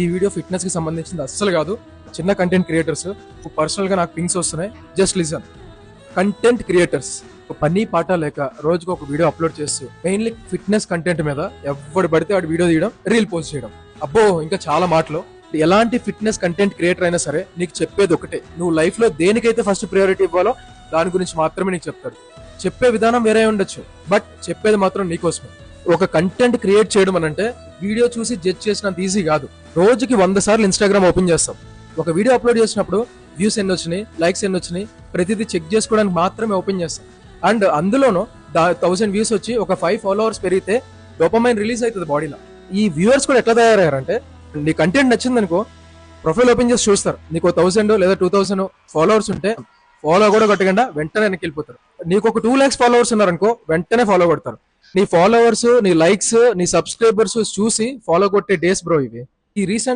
ఈ video fitness కి సంబంధించింది అస్సలు కాదు. చిన్న కంటెంట్ క్రియేటర్స్ పర్సనల్ గా నాకు పింగ్స్ వస్తున్నాయి, జస్ట్ లిజన్. కంటెంట్ క్రియేటర్స్ పని పాట లేక రోజుకు ఒక వీడియో అప్లోడ్ చేస్తూ మెయిన్లీ ఫిట్నెస్ కంటెంట్ మీద ఎవడు పడితే వాడు వీడియో తీయడం, రీల్ పోస్ట్ చేయడం. అబ్బో ఇంకా చాలా మాటలు. ఎలాంటి ఫిట్నెస్ కంటెంట్ క్రియేటర్ అయినా సరే నీకు చెప్పేది ఒకటే, నువ్వు లైఫ్ లో దేనికైతే ఫస్ట్ ప్రయారిటీ ఇవ్వాలో దాని గురించి మాత్రమే నీకు చెప్తాడు. చెప్పే విధానం వేరే ఉండొచ్చు, బట్ చెప్పేది మాత్రం నీకోసమే. ఒక కంటెంట్ క్రియేట్ చేయడం అని అంటే వీడియో చూసి జడ్జ్ చేసినంత ఈజీ కాదు. రోజుకి 100 సార్లు ఇన్స్టాగ్రామ్ ఓపెన్ చేస్తాం. ఒక వీడియో అప్లోడ్ చేసినప్పుడు వ్యూస్ ఎన్ని వచ్చినాయి, లైక్స్ ఎన్ని వచ్చినాయి, ప్రతిదీ చెక్ చేసుకోవడానికి మాత్రమే ఓపెన్ చేస్తాం. అండ్ అందులోనూ 1000 వ్యూస్ వచ్చి ఒక 5 ఫాలోవర్స్ పెరిగితే డోపమైన్ రిలీజ్ అవుతుంది బాడీలో. ఈ వ్యూవర్స్ కూడా ఎట్లా తయారయ్యారంటే, నీ కంటెంట్ నచ్చింది అనుకో, ప్రొఫైల్ ఓపెన్ చేసి చూస్తారు, నీకు 1000 లేదా 2000 ఫాలోవర్స్ ఉంటే ఫాలో కూడా కొట్టకుండా వెంటనే వెనక్కి వెళ్ళిపోతారు. నీకు ఒక 2 lakhs ఫాలోవర్స్ ఉన్నారనుకో, వెంటనే ఫాలో కొడతారు. నీ ఫాలోవర్స్, నీ లైక్స్, నీ సబ్స్క్రైబర్స్ చూసి ఫాలో కొట్టే డేస్ బ్రో ఇవి. ఈ రీసెంట్